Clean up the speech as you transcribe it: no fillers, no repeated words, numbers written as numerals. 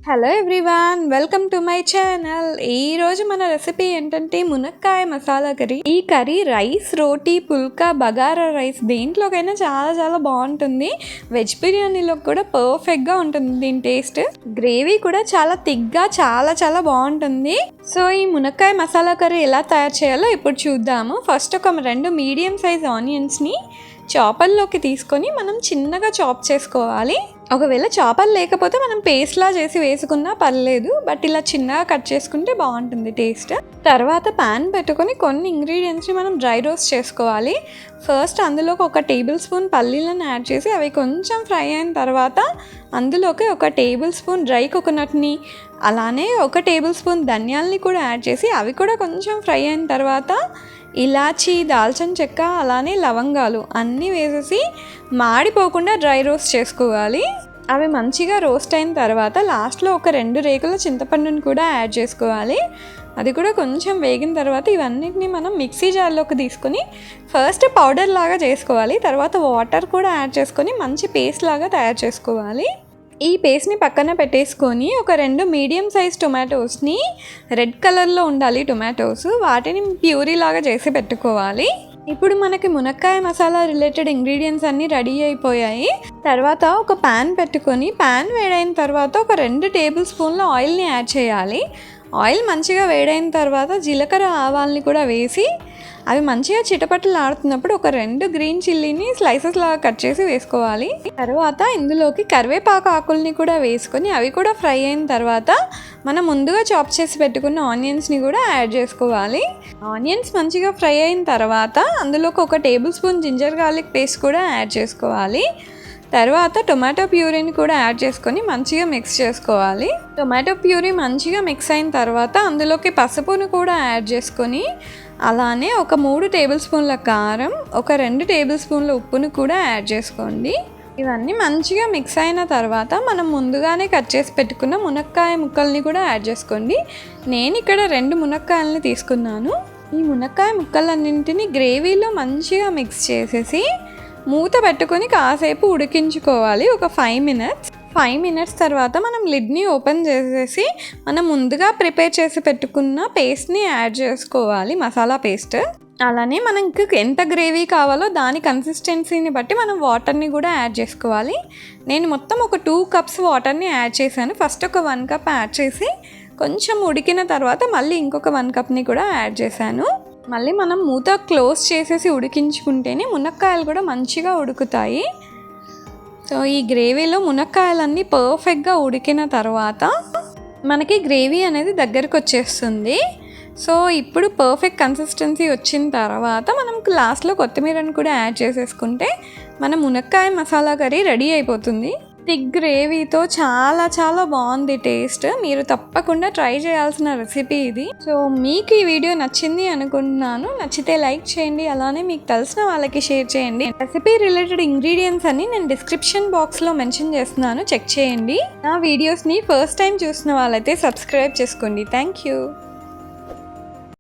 Hello everyone, welcome to my channel. ఈరోజు మన recipe ఏంటంటే మునక్కాయ మసాలా కర్రీ. ఈ కర్రీ రైస్, రోటీ, పుల్కా, బగారా రైస్ దేంట్లోకైనా చాలా చాలా బాగుంటుంది. వెజ్ బిర్యానీలో కూడా పర్ఫెక్ట్గా ఉంటుంది దీని టేస్ట్. గ్రేవీ కూడా చాలా థిక్గా చాలా చాలా బాగుంటుంది. సో ఈ మునక్కాయ మసాలా కర్రీ ఎలా తయారు చేయాలో ఇప్పుడు చూద్దాము. ఫస్ట్ ఒక 2 మీడియం సైజ్ ఆనియన్స్ని చాపర్లోకి తీసుకొని మనం చిన్నగా చాప్ చేసుకోవాలి. ఒకవేళ చాపర్ లేకపోతే మనం పేస్ట్లా చేసి వేసుకున్నా పర్లేదు, బట్ ఇలా చిన్నగా కట్ చేసుకుంటే బాగుంటుంది టేస్ట్. తర్వాత ప్యాన్ పెట్టుకొని కొన్ని ఇంగ్రీడియంట్స్ని మనం డ్రై రోస్ట్ చేసుకోవాలి. ఫస్ట్ అందులోకి 1 టేబుల్ స్పూన్ పల్లీలను యాడ్ చేసి అవి కొంచెం ఫ్రై అయిన తర్వాత అందులోకి 1 టేబుల్ స్పూన్ డ్రై కోకోనట్ని, అలానే 1 టేబుల్ స్పూన్ ధనియాలని కూడా యాడ్ చేసి అవి కూడా కొంచెం ఫ్రై అయిన తర్వాత ఇలాచీ, దాల్చిన చెక్క, అలానే లవంగాలు అన్నీ వేసేసి మాడిపోకుండా డ్రై రోస్ట్ చేసుకోవాలి. అవి మంచిగా రోస్ట్ అయిన తర్వాత లాస్ట్లో 2 రేకుల చింతపండుని కూడా యాడ్ చేసుకోవాలి. అది కూడా కొంచెం వేగిన తర్వాత ఇవన్నిటిని మనం మిక్సీ జార్లోకి తీసుకొని ఫస్ట్ పౌడర్ లాగా చేసుకోవాలి. తర్వాత వాటర్ కూడా యాడ్ చేసుకొని మంచి పేస్ట్ లాగా తయారు చేసుకోవాలి. ఈ పేస్ట్ని పక్కన పెట్టేసుకొని 2 మీడియం సైజ్ టొమాటోస్ని, రెడ్ కలర్లో ఉండాలి టొమాటోస్, వాటిని ప్యూరీ లాగా చేసి పెట్టుకోవాలి. ఇప్పుడు మనకి మునక్కాయ మసాలా రిలేటెడ్ ఇంగ్రీడియంట్స్ అన్నీ రెడీ అయిపోయాయి. తర్వాత ఒక ప్యాన్ పెట్టుకొని ప్యాన్ వేడైన తర్వాత 2 టేబుల్ స్పూన్ల ఆయిల్ని యాడ్ చేయాలి. ఆయిల్ మంచిగా వేడైన తర్వాత జీలకర్ర, ఆవాల్ని కూడా వేసి అవి మంచిగా చిటపటలు ఆడుతున్నప్పుడు 2 గ్రీన్ చిల్లీని స్లైసెస్ లాగా కట్ చేసి వేసుకోవాలి. తర్వాత ఇందులోకి కరివేపాకు ఆకుల్ని కూడా వేసుకొని అవి కూడా ఫ్రై అయిన తర్వాత మనం ముందుగా చాప్ చేసి పెట్టుకున్న ఆనియన్స్ని కూడా యాడ్ చేసుకోవాలి. ఆనియన్స్ మంచిగా ఫ్రై అయిన తర్వాత అందులోకి 1 tablespoon ginger garlic paste కూడా యాడ్ చేసుకోవాలి. తర్వాత టొమాటో ప్యూరీని కూడా యాడ్ చేసుకొని మంచిగా మిక్స్ చేసుకోవాలి. టొమాటో ప్యూరీ మంచిగా మిక్స్ అయిన తర్వాత అందులోకి పసుపును కూడా యాడ్ చేసుకొని అలానే 3 టేబుల్ స్పూన్ల కారం, 2 టేబుల్ స్పూన్ల ఉప్పును కూడా యాడ్ చేసుకోండి. ఇవన్నీ మంచిగా మిక్స్ అయిన తర్వాత మనం ముందుగానే కట్ చేసి పెట్టుకున్న మునక్కాయ ముక్కల్ని కూడా యాడ్ చేసుకోండి. నేను ఇక్కడ 2 మునక్కాయలని తీసుకున్నాను. ఈ మునక్కాయ ముక్కలన్నింటినీ గ్రేవీలో మంచిగా మిక్స్ చేసేసి మూత పెట్టుకొని కాసేపు ఉడికించుకోవాలి, ఒక 5 మినిట్స్. 5 మినిట్స్ తర్వాత మనం లిడ్ని ఓపెన్ చేసేసి మనం ముందుగా ప్రిపేర్ చేసి పెట్టుకున్న పేస్ట్ని యాడ్ చేసుకోవాలి, మసాలా పేస్ట్. అలానే మనకి ఎంత గ్రేవీ కావాలో దాని కన్సిస్టెన్సీని బట్టి మనం వాటర్ని కూడా యాడ్ చేసుకోవాలి. నేను మొత్తం 2 కప్స్ వాటర్ని యాడ్ చేశాను. ఫస్ట్ 1 కప్ యాడ్ చేసి కొంచెం ఉడికిన తర్వాత మళ్ళీ ఇంకొక 1 కప్ని కూడా యాడ్ చేశాను. మళ్ళీ మనం మూత క్లోజ్ చేసేసి ఉడికించుకుంటేనే మునక్కాయలు కూడా మంచిగా ఉడుకుతాయి. సో ఈ గ్రేవీలో మునక్కాయలన్నీ పర్ఫెక్ట్గా ఉడికిన తర్వాత మనకి గ్రేవీ అనేది దగ్గరకు వచ్చేస్తుంది. సో ఇప్పుడు పర్ఫెక్ట్ కన్సిస్టెన్సీ వచ్చిన తర్వాత మనం లాస్ట్లో కొత్తిమీరని కూడా యాడ్ చేసేసుకుంటే మన మునక్కాయ మసాలా కర్రీ రెడీ అయిపోతుంది. థిక్ గ్రేవీతో చాలా చాలా బాగుంది టేస్ట్. మీరు తప్పకుండా ట్రై చేయాల్సిన రెసిపీ ఇది. సో మీకు ఈ వీడియో నచ్చింది అనుకుంటున్నాను. నచ్చితే లైక్ చేయండి, అలానే మీకు తెలిసిన వాళ్ళకి షేర్ చేయండి. రెసిపీ రిలేటెడ్ ఇంగ్రీడియంట్స్ అన్ని నేను డిస్క్రిప్షన్ బాక్స్లో మెన్షన్ చేస్తున్నాను, చెక్ చేయండి. నా వీడియోస్ని ఫస్ట్ టైం చూసిన వాళ్ళైతే సబ్స్క్రైబ్ చేసుకోండి. Thank you.